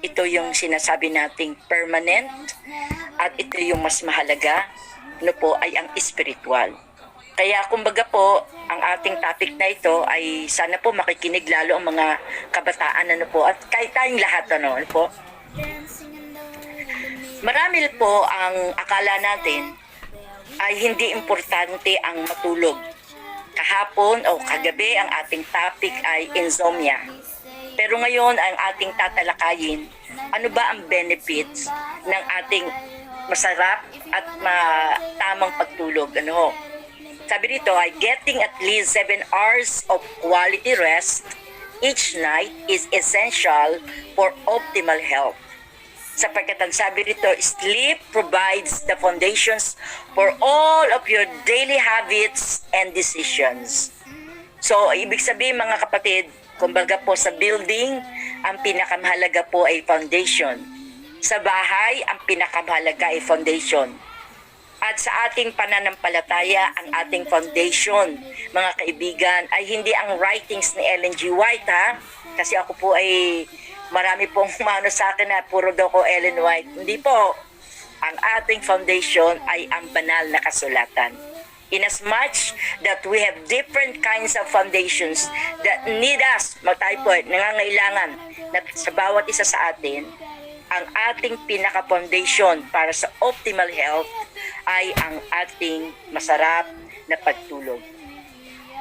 ito yung sinasabi nating permanent at ito yung mas mahalaga, ano po, ay ang spiritual. Kaya kumbaga po, ang ating topic na ito ay sana po makikinig lalo ang mga kabataan, ano po, at kahit tayong lahat, ano po. Marami po ang akala natin ay hindi importante ang matulog. Kahapon o kagabi ang ating topic ay insomnia. Pero ngayon ang ating tatalakayin, ano ba ang benefits ng ating masarap at tamang pagtulog? Ano? Sabi dito ay getting at least 7 hours of quality rest each night is essential for optimal health. Sapagkat ang sabi dito, sleep provides the foundations for all of your daily habits and decisions. So, ibig sabihin mga kapatid, kumbaga po sa building, ang pinakamahalaga po ay foundation. Sa bahay, ang pinakamahalaga ay foundation. At sa ating pananampalataya, ang ating foundation, mga kaibigan, ay hindi ang writings ni Ellen G. White, ha? Kasi ako po ay marami pong umano sa akin na puro daw ko Ellen White. Hindi po. Ang ating foundation ay ang banal na kasulatan. Inasmuch that we have different kinds of foundations that need us, tayo po, nangangailangan na sa bawat isa sa atin, ang ating pinaka-foundation para sa optimal health ay ang ating masarap na pagtulog.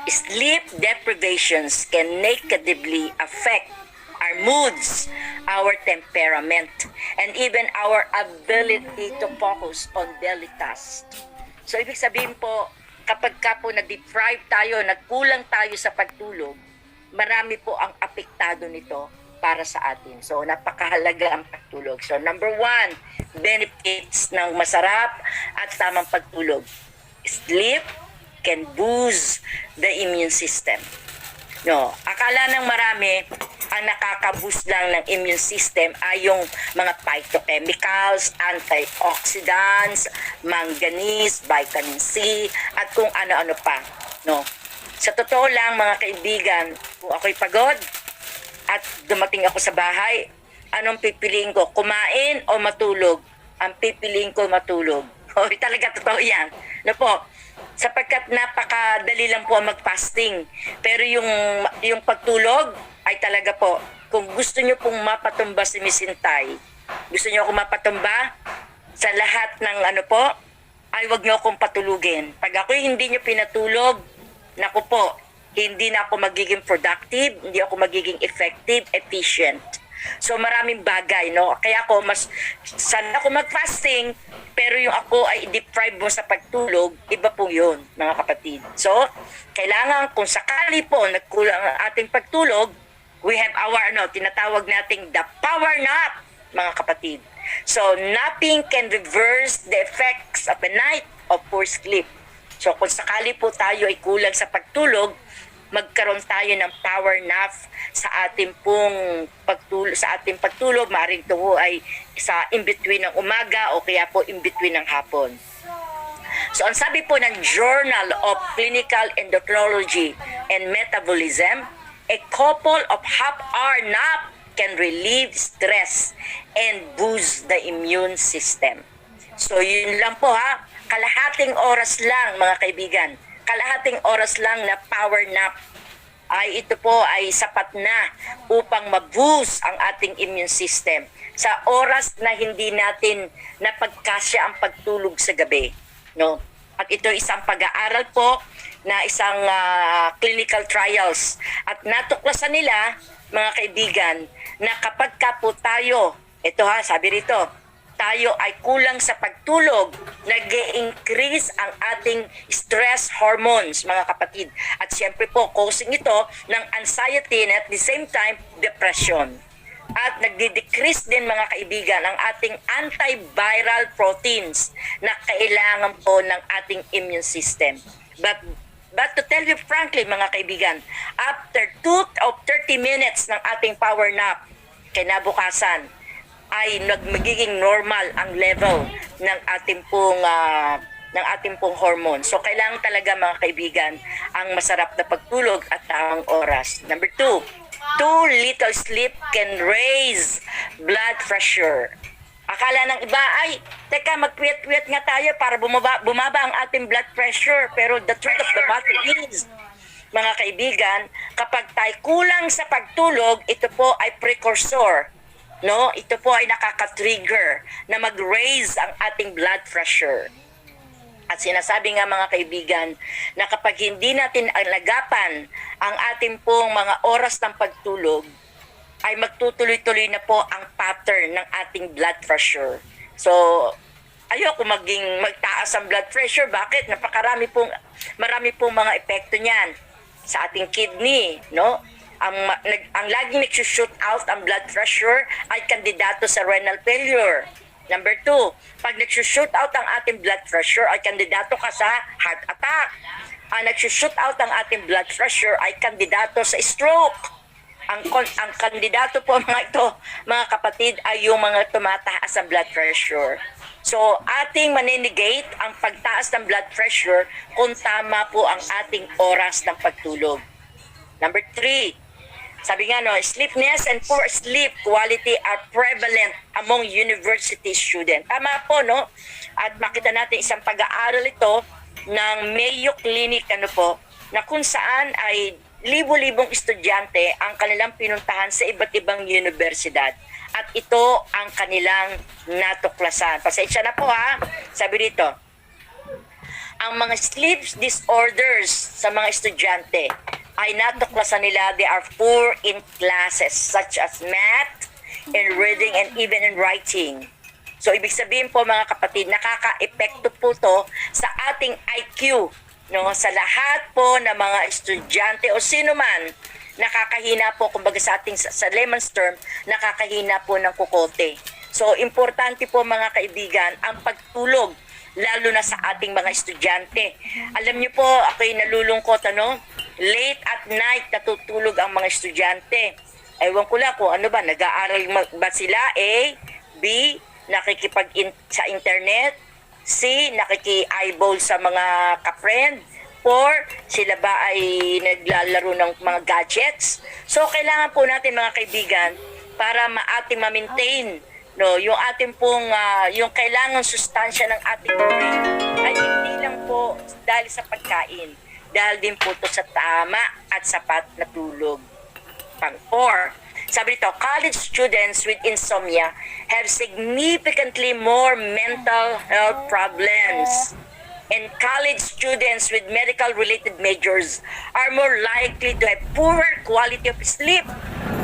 Sleep deprivations can negatively affect our moods, our temperament, and even our ability to focus on daily tasks. So, ibig sabihin po, kapag ka po na-deprive tayo, nagkulang tayo sa pagtulog, marami po ang apektado nito para sa atin. So, napakahalaga ang pagtulog. So, number 1, benefits ng masarap at tamang pagtulog. Sleep can boost the immune system. No, akala ng marami, ang nakaka-boost lang ng immune system ay yung mga phytochemicals, antioxidants, manganese, vitamin C, at kung ano-ano pa. No? Sa totoo lang mga kaibigan, kung ako'y pagod at dumating ako sa bahay, anong pipiliin ko? Kumain o matulog? Ang pipiliin ko matulog. O talaga totoo yan. No po? Sapagkat napakadali lang po ang mag-fasting. Pero yung pagtulog ay talaga po, kung gusto nyo pong mapatumba si Miss Hintay, gusto nyo akong mapatumba sa lahat ng ano po, ay wag nyo akong patulugin. Pag ako hindi nyo pinatulog, naku po, hindi na ako magiging productive, hindi ako magiging effective, efficient. So maraming bagay, no? Kaya ako sana ako mag-fasting, pero yung ako ay deprive mo sa pagtulog, iba po yun, mga kapatid. So, kailangan kung sakali po nagkulang ang ating pagtulog, we have our, tinatawag nating the power nap, mga kapatid. So, napping can reverse the effects of a night of poor sleep. So, kung sakali po tayo ay kulang sa pagtulog, magkaroon tayo ng power nap sa ating pagtulog, maaaring ito ay sa in-between ng umaga o kaya po in-between ng hapon. So, ang sabi po ng Journal of Clinical Endocrinology and Metabolism, a couple of half-hour nap can relieve stress and boost the immune system. So, yun lang po ha. Kalahating oras lang, mga kaibigan. Kalahating oras lang na power nap ay ito po ay sapat na upang ma-boost ang ating immune system sa oras na hindi natin napagkasya ang pagtulog sa gabi, no? At ito isang pag-aaral po na isang clinical trials at natuklasan nila, mga kaibigan, na kapag ka po tayo, ito ha, sabi rito, tayo ay kulang sa pagtulog, nag-i-increase ang ating stress hormones, mga kapatid. At siyempre po, causing ito ng anxiety and at the same time, depression. At nagdi-decrease din, mga kaibigan, ang ating antiviral proteins na kailangan po ng ating immune system. But to tell you frankly, mga kaibigan, after 30 minutes ng ating power nap, kinabukasan, ay magiging normal ang level ng ating pong hormone. So kailangan talaga, mga kaibigan, ang masarap na pagtulog at tamang oras. Number 2, too little sleep can raise blood pressure. Akala ng iba, ay, teka, magpuyat-puyat nga tayo para bumaba ang ating blood pressure. Pero the truth of the matter is, mga kaibigan, kapag tayo kulang sa pagtulog, ito po ay precursor. No? Ito po ay nakaka-trigger na mag-raise ang ating blood pressure. At sinasabi nga mga kaibigan na kapag hindi natin alagapan ang ating pong mga oras ng pagtulog, ay magtutuloy-tuloy na po ang pattern ng ating blood pressure. So, ayoko magtaas ang blood pressure. Bakit? Marami pong mga epekto niyan sa ating kidney, no? Ang laging nagsushoot out ang blood pressure ay kandidato sa renal failure. Number 2, pag nagsushoot out ang ating blood pressure ay kandidato ka sa heart attack. Ang nagsushoot out ang ating blood pressure ay kandidato sa stroke. Ang kandidato po mga ito, mga kapatid, ay yung mga tumataas ang blood pressure. So, ating maninegate ang pagtaas ng blood pressure kung tama po ang ating oras ng pagtulog. Number 3, sabi nga, no, sleepiness and poor sleep quality are prevalent among university students. Tama po, no? At makita natin isang pag-aaral ito ng Mayo Clinic, na kung saan ay libo-libong estudyante ang kanilang pinuntahan sa iba't ibang universidad. At ito ang kanilang natuklasan. Pasensya na po ha. Sabi dito, ang mga sleep disorders sa mga estudyante ay natuklasan nila they are poor in classes such as math, in reading, and even in writing. So, ibig sabihin po mga kapatid, nakaka-epekto po to sa ating IQ, no? Sa lahat po ng mga estudyante o sino man, nakakahina po, kumbaga sa ating, sa layman's term, nakakahina po ng kukote. So, importante po mga kaibigan, ang pagtulog, lalo na sa ating mga estudyante. Alam niyo po, ako'y nalulungkot, late at night natutulog ang mga estudyante. Ewan ko lang kung ano ba, nag-aaral ba sila? A, B, sa internet, C, nakiki-eyeball sa mga ka-friend, 4, sila ba ay naglalaro ng mga gadgets? So, kailangan po natin mga kaibigan, para ating ma-maintain yung ating pong, yung kailangan sustansya ng ating brain, ay hindi lang po dahil sa pagkain, dahil din po ito sa tama at sapat na tulog. Pang-4, sabi dito, college students with insomnia have significantly more mental health problems. And college students with medical-related majors are more likely to have poorer quality of sleep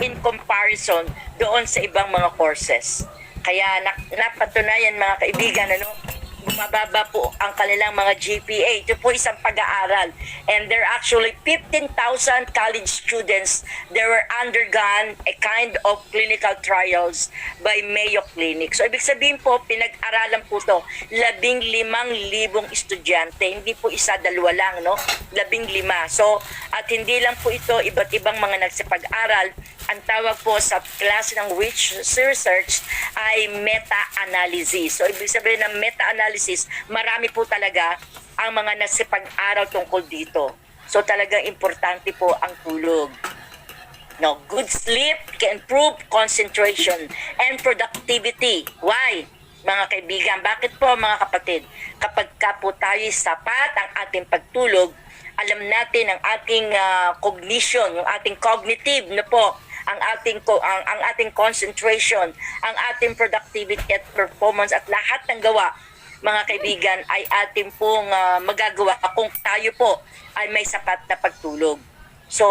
in comparison doon sa ibang mga courses. Kaya napatunayan mga kaibigan, bumababa po ang kanilang mga GPA. Ito po isang pag-aaral. And there are actually 15,000 college students that were undergone a kind of clinical trials by Mayo Clinic. So, ibig sabihin po, pinag-aralan po ito, 15,000 estudyante. Hindi po isa, dalawa lang, 15. So, at hindi lang po ito, iba't ibang mga nagsipag-aral. Ang tawag po sa klase ng research ay meta-analysis. So, ibig sabihin ng meta-analysis, marami po talaga ang mga nasipag-aral tungkol dito. So, talagang importante po ang tulog. No, good sleep can improve concentration and productivity. Why? Mga kaibigan, bakit po mga kapatid? Kapag ka po tayo sapat ang ating pagtulog, alam natin ang ating cognition, yung ating cognitive ang ating concentration, ang ating productivity at performance at lahat ng gawa, mga kaibigan, ay ating pong magagawa kung tayo po ay may sapat na pagtulog. So,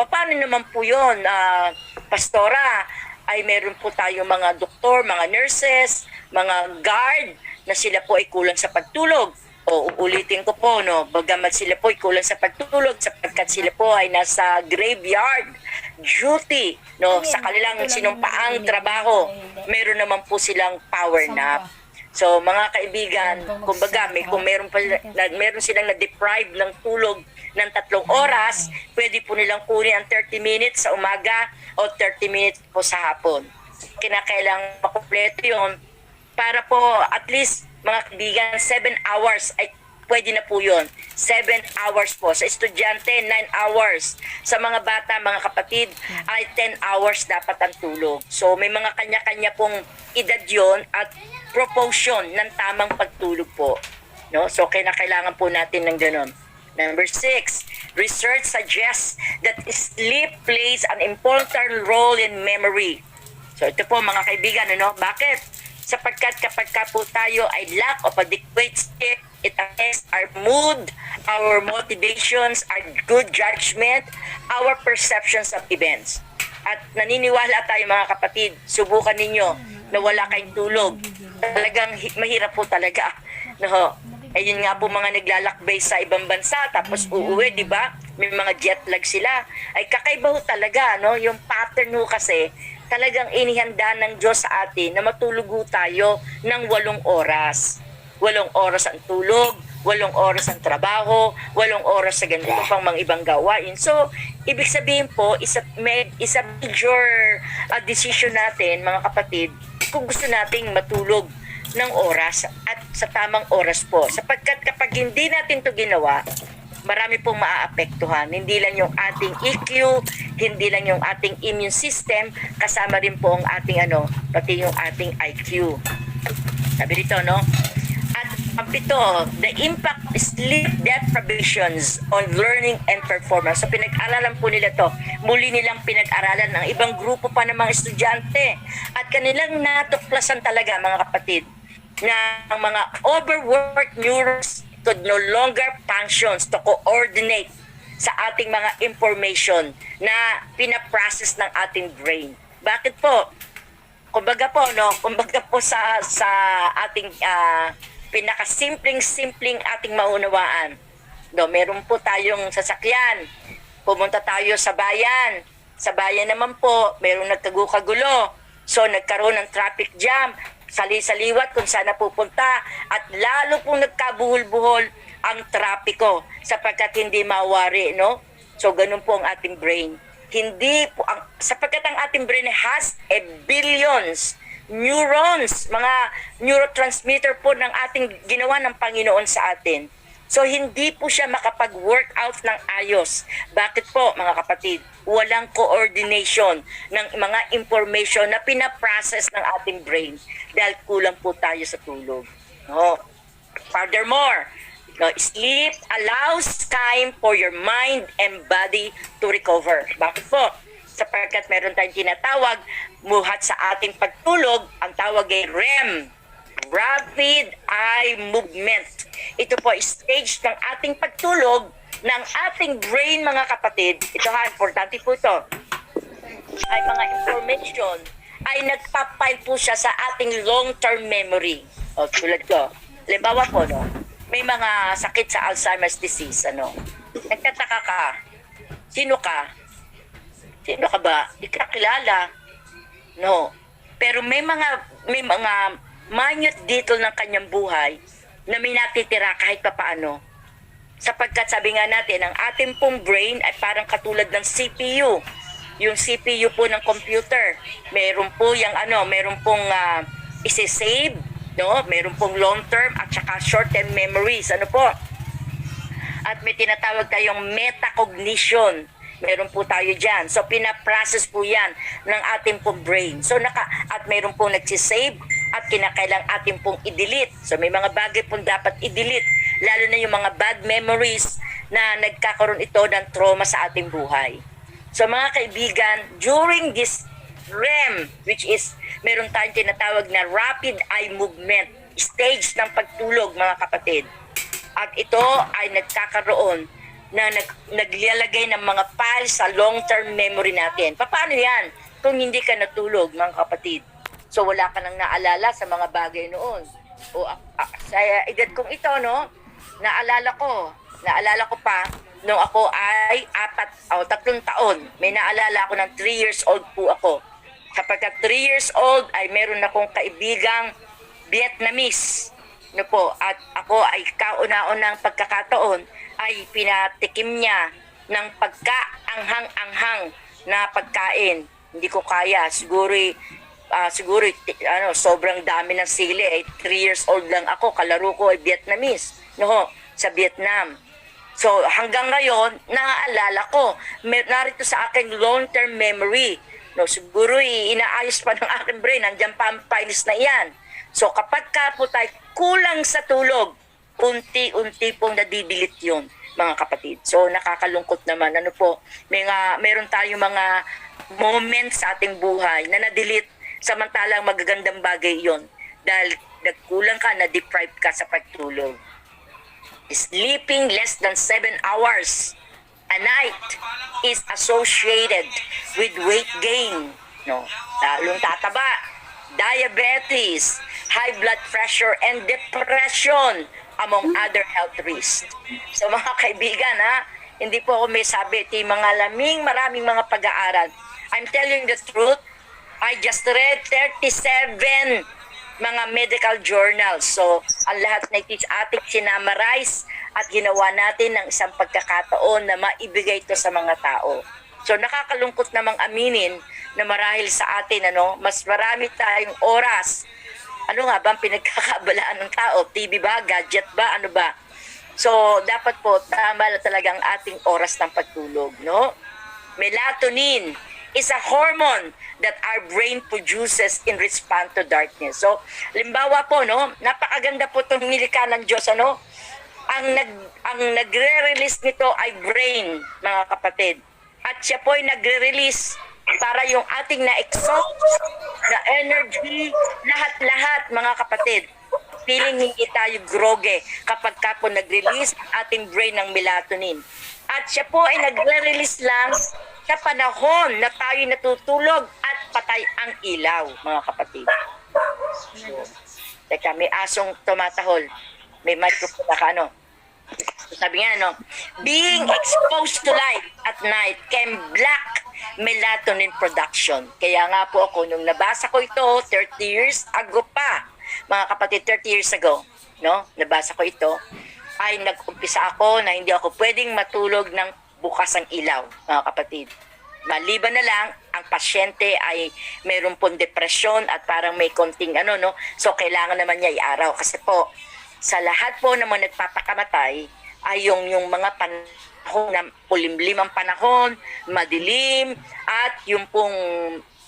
paano naman po yun, Pastora? Ay meron po tayo mga doktor, mga nurses, mga guard na sila po ay kulang sa pagtulog. O uulitin ko po, bagamat sila po ay kulang sa pagtulog sapagkat sila po ay nasa graveyard duty, sa kanilang sinumpaang trabaho, meron naman po silang power nap. So, mga kaibigan, kumbaga, kung meron silang na-deprive ng tulog ng 3 oras, pwede po nilang kunin ang 30 minutes sa umaga o 30 minutes po sa hapon. Kinakailangan makumpleto yun para po at least, mga kaibigan, 7 hours ay pwede na po yun. 7 hours po. Sa estudyante, 9 hours. Sa mga bata, mga kapatid, ay 10 hours dapat ang tulog. So may mga kanya-kanya pong edad yun at proportion ng tamang pagtulog po. No? So kailangan po natin ng ganun. Number 6, research suggests that sleep plays an important role in memory. So ito po mga kaibigan, ano? Bakit? Sapagkat kapag ka po tayo ay lack of adequate sleep, it affects our mood, our motivations, our good judgment, our perceptions of events. At naniniwala tayo mga kapatid, subukan ninyo na wala kayong tulog. Talagang mahirap po talaga. No? Ayun nga po mga naglalakbay sa ibang bansa tapos uuwi, di ba? May mga jet lag sila. Ay kakaiba ho talaga, no? Yung pattern ho kasi talagang inihanda ng Diyos sa atin na matulog ho tayo ng 8 oras. 8 oras ang tulog, 8 oras ang trabaho, 8 oras sa ganito pang mga ibang gawain. So, ibig sabihin po, isa major decision natin, mga kapatid, kung gusto nating matulog ng oras at sa tamang oras po. Sapagkat kapag hindi natin to ginawa, marami pong maaapektuhan. Hindi lang yung ating EQ, hindi lang yung ating immune system, kasama rin po ang ating pati yung ating IQ. Sabi dito, no? At ang 7, the impact of sleep deprivations on learning and performance. So pinag-aralan po nila to. Muli nilang pinag-aralan ng ibang grupo pa ng mga estudyante. At kanilang natuklasan talaga, mga kapatid, na ang mga overworked neurons could no longer functions to coordinate sa ating mga information na pinaprocess ng ating brain. Bakit po? Kumbaga po, no? Kumbaga po sa ating pinakasimpleng ating maunawaan. No, meron po tayong sasakyan. Pumunta tayo sa bayan. Sa bayan naman po, merong nagkagulo. So nagkaroon ng traffic jam. Sali-saliwat kung saan napupunta at lalo pong nagkabuhol-buhol ang trapiko sapagkat hindi mawari, no? So ganun po ang ating brain. Hindi po sapagkat ang ating brain has billions neurons, mga neurotransmitter po ng ating ginawa ng Panginoon sa atin. So hindi po siya makapag-workout ng ayos. Bakit po, mga kapatid? Walang coordination ng mga information na pinaprocess ng ating brain dahil kulang po tayo sa tulog. No? Furthermore, no, sleep allows time for your mind and body to recover. Bakit po? Sapagkat meron tayong tinatawag, muhat sa ating pagtulog, ang tawag ay REM, Rapid Eye Movement. Ito po ay stage ng ating pagtulog ng ating brain, mga kapatid. Ito ha, importante po ito. Ay mga information ay nagpapile po siya sa ating long-term memory. O tulad ko. Halimbawa po, no, may mga sakit sa Alzheimer's disease, nagtataka ka. Sino ka? Sino ka ba? Di ka kilala. No. Pero may mga minute detail ng kanyang buhay na may natitira kahit papaano. Sapagkat sabi nga natin, ang ating pong brain ay parang katulad ng CPU. Yung CPU po ng computer. Meron po yung meron pong isi-save, no? Meron pong long-term at saka short-term memories. Po? At may tinatawag tayong metacognition. Meron po tayo dyan. So, pinaprocess po yan ng ating pong brain. So, at meron pong nagsisave at kinakailang ating pong i-delete. So, may mga bagay pong dapat i-delete. Lalo na yung mga bad memories na nagkakaroon ito ng trauma sa ating buhay. So, mga kaibigan, during this REM, which is, meron tayong tinatawag na rapid eye movement, stage ng pagtulog, mga kapatid. At ito ay nagkakaroon na naglalagay ng mga files sa long-term memory natin. Paano yan kung hindi ka natulog, mga kapatid? So wala ka nang naalala sa mga bagay noon. O sa edad kong ito, no, naalala ko pa nung ako ay 3 taon. May naalala ako ng 3 years old po ako. Kapag 3 years old ay meron akong kaibigang Vietnamese. No po, at ako ay kauna-unang pagkakataon ay pinatikim niya ng pagkaanghang-anghang na pagkain. Hindi ko kaya. Siguro sobrang dami ng sili. 3 years old lang ako. Kalaro ko ay Vietnamese. No? sa Vietnam. So hanggang ngayon, naaalala ko, narito sa aking long-term memory. No, siguro inaayos pa ng aking brain, nandiyan pa ang files na iyan. So kapag ka po tayo kulang sa tulog, unti-unti pong nadidelete yun, mga kapatid. So nakakalungkot naman. Ano po, meron tayong mga moments sa ating buhay na na-delete, samantalang magagandang bagay yon dahil nagkulang ka, na-deprive ka sa pagtulog. Sleeping less than 7 hours a night is associated with weight gain, no? Lalong tataba, diabetes, high blood pressure, and depression, among other health risks. So mga kaibigan, hindi po ako may sabi, maraming mga pag-aaral. I'm telling the truth, I just read 37 mga medical journals. So, ang lahat na ating sinamarize at ginawa natin ng isang pagkakataon na maibigay ito sa mga tao. So, nakakalungkot namang aminin na marahil sa atin, mas marami tayong oras. Ano nga ba ang pinagkakabalaan ng tao? TV ba? Gadget ba? Ano ba? So, dapat po, tama na talagang ating oras ng pagtulog, no? Melatonin is a hormone that our brain produces in response to darkness. So, limbawa po, napakaganda po itong nilikha ng Diyos, Ang nagre-release nito ay brain, mga kapatid. At siya po ay nagre-release para yung ating na-exhaust, na energy, lahat-lahat, mga kapatid. Feeling hindi tayo groggy kapag ka po nag-release ang ating brain ng melatonin. At siya po ay nagre-release lang sa panahon na tayo natutulog at patay ang ilaw, mga kapatid. Teka, may asong tumatahol. May microphone na sabi nga, being exposed to light at night can block melatonin production. Kaya nga po ako, nung nabasa ko ito, 30 years ago pa, mga kapatid, 30 years ago, nabasa ko ito, ay nag-umpisa ako na hindi ako pwedeng matulog ng bukas ang ilaw, mga kapatid. Maliban na lang, ang pasyente ay mayroon pong depresyon at parang may konting so kailangan naman niya i-araw. Kasi po, sa lahat po na mga nagpapakamatay, ay yung mga panahon na pulimlim ang panahon, madilim, at yung pong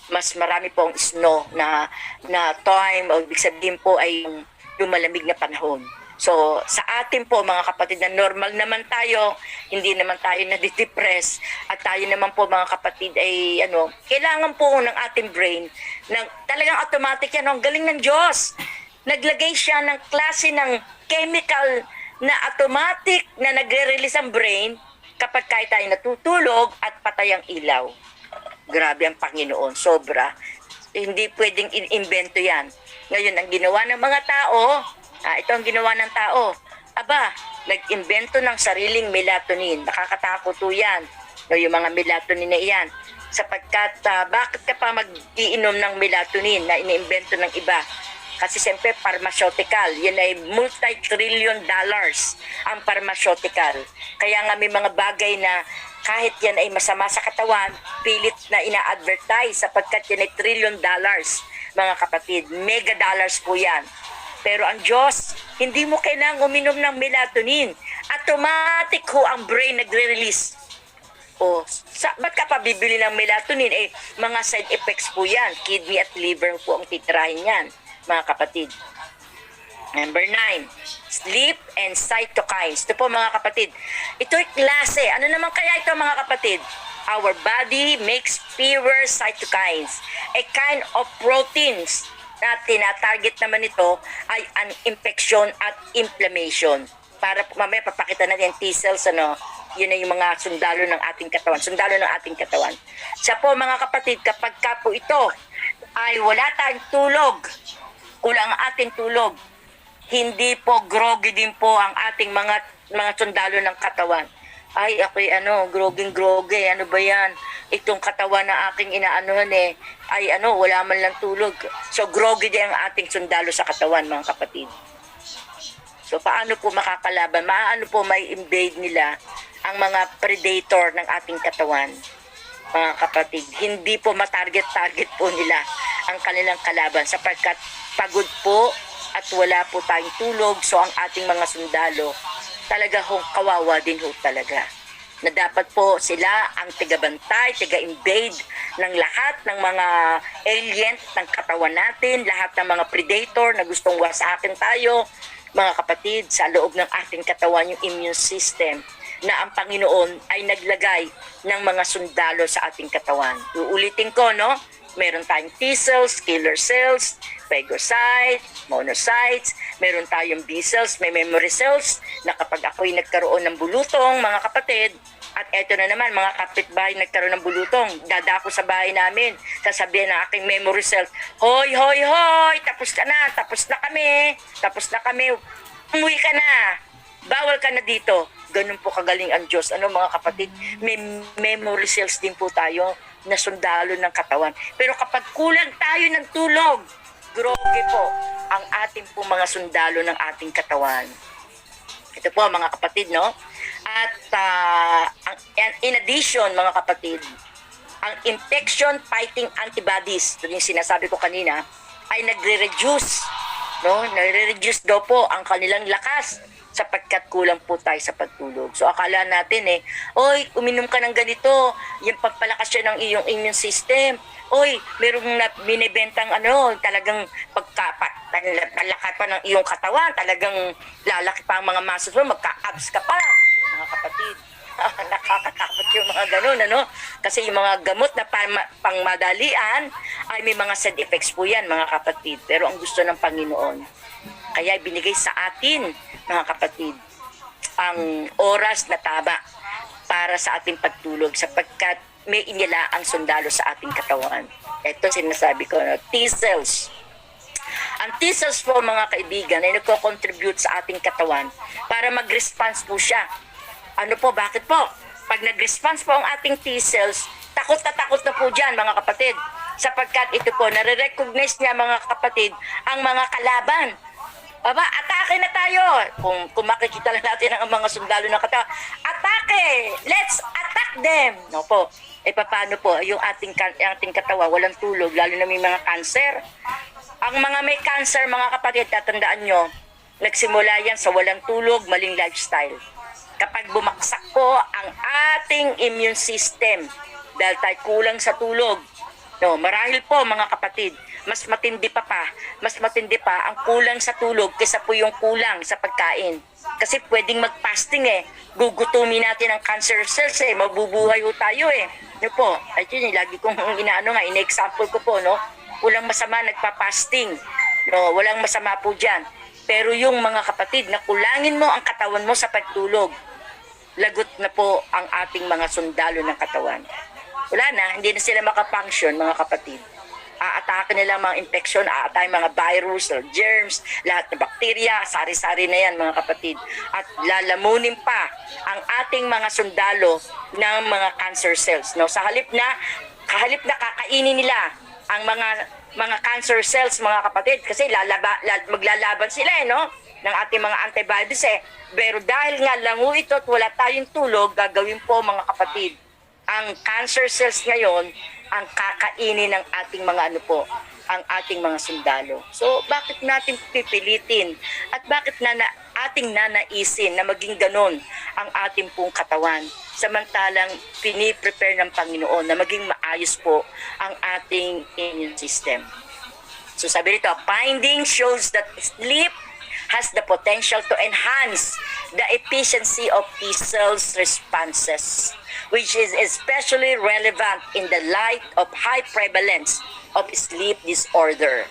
mas marami pong snow na time, o ibig sabihin po ay yung malamig na panahon. So, sa atin po mga kapatid na normal naman tayo, hindi naman tayo nadidepress, at tayo naman po mga kapatid ay kailangan po ng ating brain na talagang automatic yan. Ang galing ng Diyos. Naglagay siya ng klase ng chemical na automatic na nagre-release ang brain kapag kahit tayo natutulog at patay ang ilaw. Grabe ang Panginoon, sobra. Hindi pwedeng in-invento yan. Ngayon, ang ginawa ng mga tao, ito ang ginawa ng tao. Nag-invento ng sariling melatonin. Nakakatakot po yan. Yung mga melatonin na iyan. Sapagkat, bakit ka pa mag-iinom ng melatonin na iniimbento ng iba? Kasi siyempre, pharmaceutical. Yan ay multi-trillion dollars ang pharmaceutical. Kaya nga may mga bagay na kahit yan ay masama sa katawan, pilit na ina-advertise sapagkat yan ay trillion dollars, mga kapatid. Mega dollars po yan. Pero ang Diyos, hindi mo kailangang uminom ng melatonin. Automatic ho ang brain nagre-release. Ba't ka pa bibili ng melatonin? Mga side effects po yan. Kidney at liver po ang titirahin yan, mga kapatid. Number 9, sleep and cytokines. Ito po mga kapatid. Ito'y klase. Ano naman kaya ito mga kapatid? Our body makes fewer cytokines, a kind of proteins na tinatarget naman ito ay an infection at inflammation. Para mamaya papakita natin yung T-cells, yun na yung mga sundalo ng ating katawan. Sundalo ng ating katawan. Siya po mga kapatid, kapag ka po ito ay wala tayong tulog, kulang ang ating tulog, hindi po groggy din po ang ating mga sundalo ng katawan. Ay, ako'y groggy, ano ba yan? Itong katawan na aking inaanuhan ay wala man lang tulog. So, groggy din ang ating sundalo sa katawan, mga kapatid. So, paano po makakalaban? Paano po may invade nila ang mga predator ng ating katawan, mga kapatid? Hindi po matarget-target po nila ang kanilang kalaban sapagkat pagod po at wala po tayong tulog. So, ang ating mga sundalo talaga hong kawawa din ho talaga. Na dapat po sila ang tigabantay, tiga-invade ng lahat ng mga alien ng katawan natin, lahat ng mga predator na gustong wasakin tayo, mga kapatid, sa loob ng ating katawan, yung immune system, na ang Panginoon ay naglagay ng mga sundalo sa ating katawan. Uulitin ko, no? Meron tayong T cells, killer cells, phagocytes, monocytes, meron tayong B cells, may memory cells, na kapag ako'y nagkaroon ng bulutong, mga kapatid, at eto na naman, mga kapitbahay nagkaroon ng bulutong, dadako sa bahay namin, sasabihin ng aking memory cells, hoy, hoy, hoy, tapos na kami, umuwi ka na, bawal ka na dito. Ganun po kagaling ang Diyos. Ano mga kapatid, may memory cells din po tayo na sundalo ng katawan. Pero kapag kulang tayo ng tulog, groge po ang ating po mga sundalo ng ating katawan. Ito po mga kapatid, no? At in addition, mga kapatid, ang infection fighting antibodies, ito yung sinasabi ko kanina, ay nagre-reduce, no? Nagre-reduce daw po ang kanilang lakas sapagkat kulang po tayo sa pagtulog. So akala natin oy, uminom ka ng ganito, yung pagpalakas siya ng iyong immune system. Oy, merong binibentang talagang pagkapalakas pa ng iyong katawan, talagang lalaki pa ang mga muscles mo, magka-abs ka pa, mga kapatid. Nakakatakot yung mga ganun, Kasi yung mga gamot na pangmadalian ay may mga side effects po yan, mga kapatid. Pero ang gusto ng Panginoon, kaya binigay sa atin, mga kapatid, ang oras na tama para sa ating pagtulog sapagkat may inilaang sundalo sa ating katawan. Ito sinasabi ko, T-cells. Ang T-cells po, mga kaibigan, ay nagko-contribute sa ating katawan para mag-response po siya. Ano po, bakit po? Pag nag-response po ang ating T-cells, takot na po dyan, mga kapatid. Sapagkat ito po, nare-recognize niya, mga kapatid, ang mga kalaban. Aba, atake na tayo. Kung makikita lang natin ang mga sundalo ng katawan, atake! Let's attack them! No po. Paano po? Yung ating katawan, walang tulog, lalo na may mga cancer. Ang mga may cancer, mga kapatid, tatandaan nyo, nagsimula yan sa walang tulog, maling lifestyle. Kapag bumaksak po ang ating immune system, dahil tayo kulang sa tulog, no, marahil po, mga kapatid, mas matindi pa ang kulang sa tulog kaysa po yung kulang sa pagkain. Kasi pwedeng mag-fasting gugutumin natin ang cancer cells mabubuhay ho tayo Ano po, ay yun, lagi kong in-example ko po, no? Walang masama nagpa-fasting, no? Walang masama po dyan. Pero yung mga kapatid, na kulangin mo ang katawan mo sa pagtulog, lagot na po ang ating mga sundalo ng katawan. Wala na, hindi na sila makapunction, mga kapatid. Aatake nila mga infection, aatake mga virus or germs, lahat ng bakterya, sari-sari na yan, mga kapatid. At lalamunin pa ang ating mga sundalo ng mga cancer cells. No? Sa halip na kakainin nila ang mga cancer cells, mga kapatid, kasi maglalaban sila ng ating mga antibodies Pero dahil nga lango ito at wala tayong tulog, gagawin po, mga kapatid, ang cancer cells ngayon ang kakainin ng ating mga ang ating mga sundalo. So, bakit natin pipilitin at bakit ating nanaisin na maging ganon ang ating pong katawan? Samantalang piniprepare ng Panginoon na maging maayos po ang ating immune system. So, sabi rito, finding shows that sleep has the potential to enhance the efficiency of T-cells responses, which is especially relevant in the light of high prevalence of sleep disorder.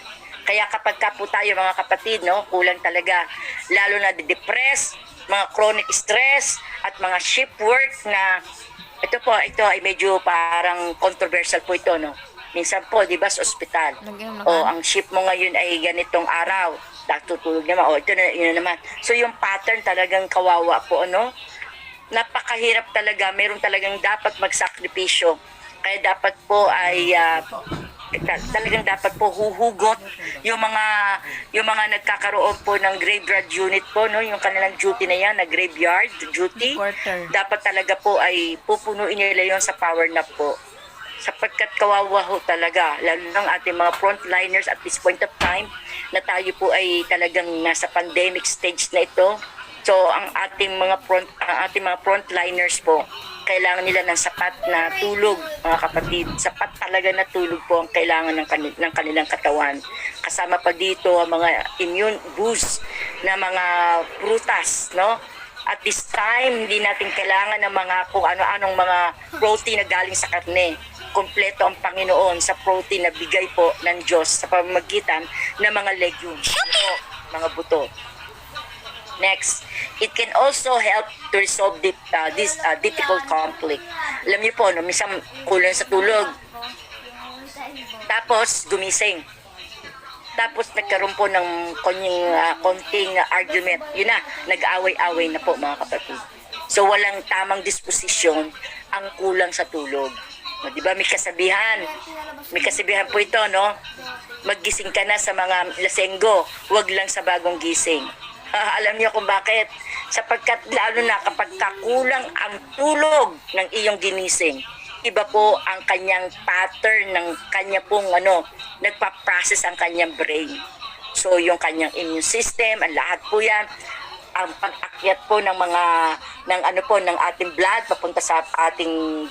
Kaya kapag po tayo, mga kapatid, kulang talaga, lalo na depressed, mga chronic stress, at mga shift work na, ito ay medyo parang controversial po ito, Minsan po, di ba, sa ospital, ang shift mo ngayon ay ganitong araw, tutulog naman, yun naman. So yung pattern talagang kawawa po, napakahirap talaga, meron talagang dapat magsakripisyo. Kaya dapat po ay talagang dapat po huhugot yung mga nagkakaroon po ng graveyard unit po, yung kanilang duty na yan, na graveyard duty. Dapat talaga po ay pupunuin nila yon sa power nap po. Sapagkat kawawa ho talaga, lalo ng ating mga frontliners at this point of time na tayo po ay talagang nasa pandemic stage na ito. So ang ating mga frontliners po, kailangan nila ng sapat na tulog, mga kapatid. Sapat talaga na tulog po ang kailangan ng kanilang katawan. Kasama pa dito ang mga immune boost na mga prutas, no? At this time, hindi natin kailangan ng mga kung ano-anong mga protein na galing sa karne. Kompleto ang Panginoon sa protein na bigay po ng Diyos sa pamamagitan ng mga legumes, mga buto. Next, it can also help to resolve this difficult conflict. Alam niyo po, no, minsan kulang sa tulog. Tapos, gumising. Tapos, nagkaroon po ng konting argument. Yun na, nag-away-away na po, mga kapatid. So, walang tamang disposisyon ang kulang sa tulog. No, di ba, may kasabihan. May kasabihan po ito, no? Maggising ka na sa mga lasenggo, wag lang sa bagong gising. Alam niyo kung bakit? Sapagkat lalo na kapag kakulang ang tulog ng iyong ginising, iba po ang kanyang pattern ng kanya pong nagpa-process ang kanyang brain. So yung kanyang immune system, ang lahat po yan, ang pag-akyat po ng ng ating blood papunta sa ating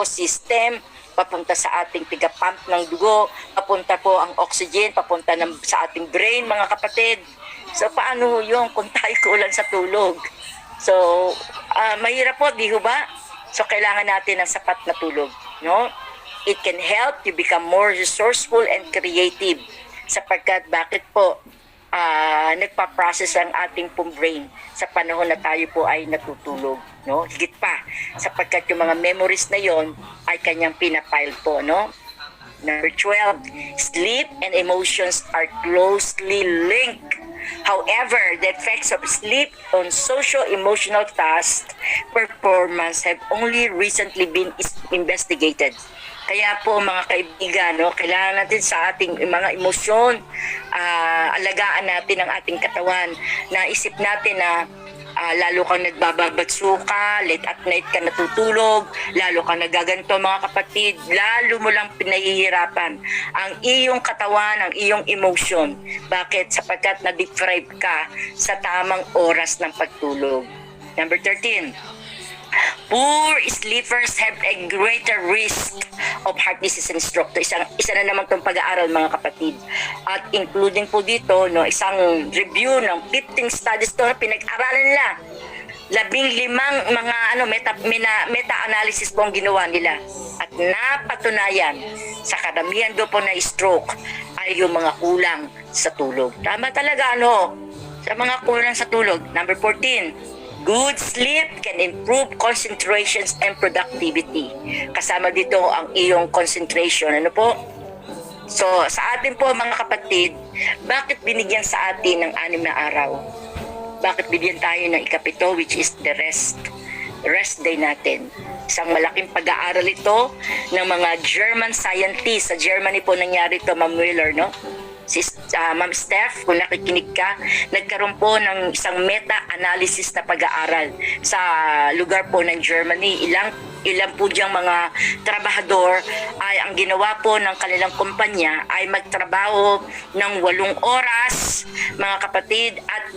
system, papunta sa ating tiga-pump ng dugo, papunta po ang oxygen, papunta sa ating brain, mga kapatid. So, paano yung kung tayo kulang sa tulog? So, mahirap po, di ho ba? So, kailangan natin ng sapat na tulog. No? It can help you become more resourceful and creative. Sapagkat bakit po nagpa-process ang ating pong brain sa panahon na tayo po ay natutulog. No? Higit pa, sapagkat yung mga memories na yon ay kanyang pinapile po. No? Number 12, sleep and emotions are closely linked. However, the effects of sleep on social-emotional task performance have only recently been investigated. Kaya po mga kaibigan, no, kailangan natin sa ating mga emosyon, alagaan natin ang ating katawan. Naisip natin na lalo kang nagbababatsuka, late at night ka natutulog, lalo kang nagaganto mga kapatid, lalo mo lang pinahihirapan ang iyong katawan, ang iyong emotion. Bakit? Sapagkat na-deprive ka sa tamang oras ng pagtulog. Number 13, poor sleepers have a greater risk of heart disease and stroke. Isa na naman itong pag-aaral mga kapatid. At including po dito, no, isang review ng 15 studies to na pinag-aralan nila. 15 mga meta-analysis po ang ginawa nila. At napatunayan sa karamihan do po na stroke ay yung mga kulang sa tulog. Tama talaga sa mga kulang sa tulog. Number 14, good sleep can improve concentrations and productivity. Kasama dito ang iyong concentration. Ano po? So, sa atin po mga kapatid, bakit binigyan sa atin ng 6 na araw? Bakit bigyan tayo ng ikapito, which is the rest day natin? Isang malaking pag-aaral ito ng mga German scientists. Sa Germany po nangyari ito, Ma'am Wheeler, no? Si Ma'am Steph, kung nakikinig ka, nagkaroon po ng isang meta-analysis na pag-aaral sa lugar po ng Germany. Ilang po diyang mga trabahador ay ang ginawa po ng kanilang kumpanya ay magtrabaho ng 8 oras, mga kapatid, at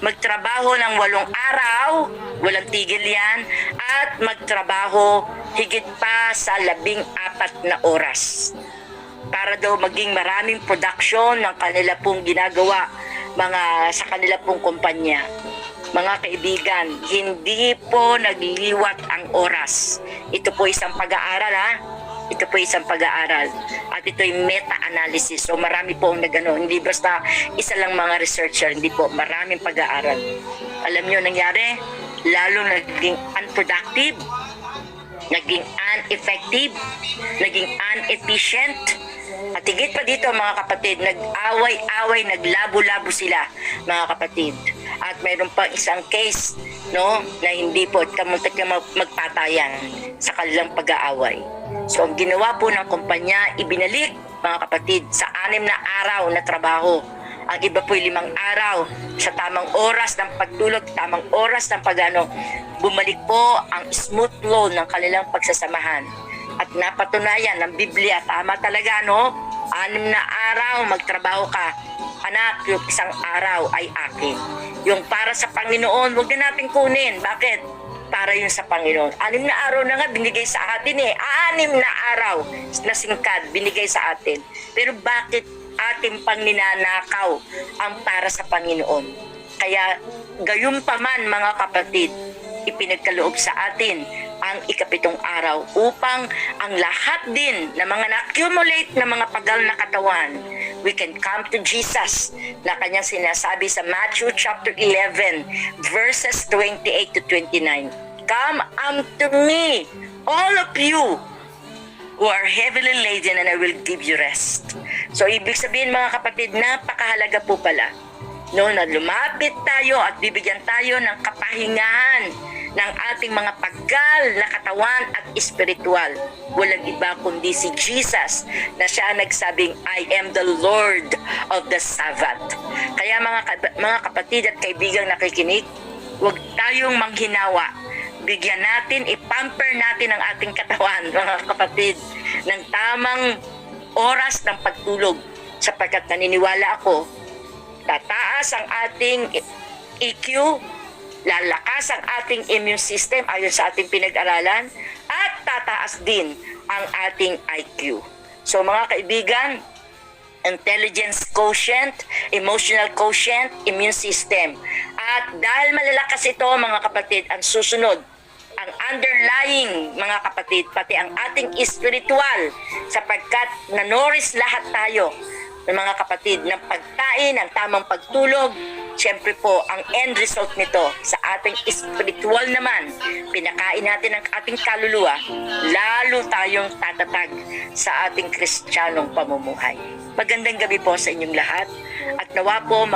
magtrabaho ng 8 araw, walang tigil yan, at magtrabaho higit pa sa 14 na oras. Para daw maging maraming production ng kanila pong ginagawa sa kanila pong kumpanya. Mga kaibigan, hindi po nagliliwat ang oras. Ito po isang pag-aaral Ito po isang pag-aaral. At ito yung meta-analysis. So marami po ang hindi basta isa lang mga researcher, hindi po, maraming pag-aaral. Alam niyo nangyari? Lalo naging unproductive, naging ineffective, naging inefficient. At higit pa dito mga kapatid, nag-away-away, naglabo-labo sila mga kapatid. At mayroon pa isang case, no, na hindi po kamuntik na magpatayan sa kanilang pag-aaway. So ang ginawa po ng kumpanya, ibinalik mga kapatid sa 6 na araw na trabaho. Ang iba po 5 araw sa tamang oras ng pagtulog, tamang oras ng bumalik po ang smooth flow ng kanilang pagsasamahan. At napatunayan ng Biblia, tama talaga 6 na araw magtrabaho ka, Anak, yung isang araw ay akin. Yung para sa Panginoon, huwag na natin kunin. Bakit? Para yun sa Panginoon. 6 na araw na nga binigay sa atin eh. 6 na araw na singkad binigay sa atin. Pero bakit ating pang ninanakaw ang para sa Panginoon? Kaya gayon pa man mga kapatid, ipinagkaloob sa atin ang 7 araw upang ang lahat din na mga na-accumulate na mga pagal na katawan, we can come to Jesus na kanyang sinasabi sa Matthew chapter 11 verses 28 to 29. Come unto me, all of you who are heavily laden, and I will give you rest. So ibig sabihin mga kapatid, napakahalaga po pala no, na lumapit tayo at bibigyan tayo ng kapahingahan ng ating mga paggal na katawan at espiritual. Walang iba kundi si Jesus na siya nagsabing, I am the Lord of the Sabbath. Kaya mga kapatid at kaibigang nakikinig, huwag tayong manghinawa. Bigyan natin, ipamper natin ang ating katawan, mga kapatid, ng tamang oras ng pagtulog. Sapagkat naniniwala ako, tataas ang ating EQ, lalakas ang ating immune system ayon sa ating pinag-aralan, at tataas din ang ating IQ. So mga kaibigan, intelligence quotient, emotional quotient, immune system. At dahil malalakas ito mga kapatid, ang susunod, ang underlying mga kapatid, pati ang ating spiritual, sapagkat nanoris lahat tayo ng mga kapatid ng pagkain, ng tamang pagtulog. Siyempre po, ang end result nito sa ating spiritual naman, pinakain natin ang ating kaluluwa, lalo tayong tatatag sa ating kristyanong pamumuhay. Magandang gabi po sa inyong lahat at nawa po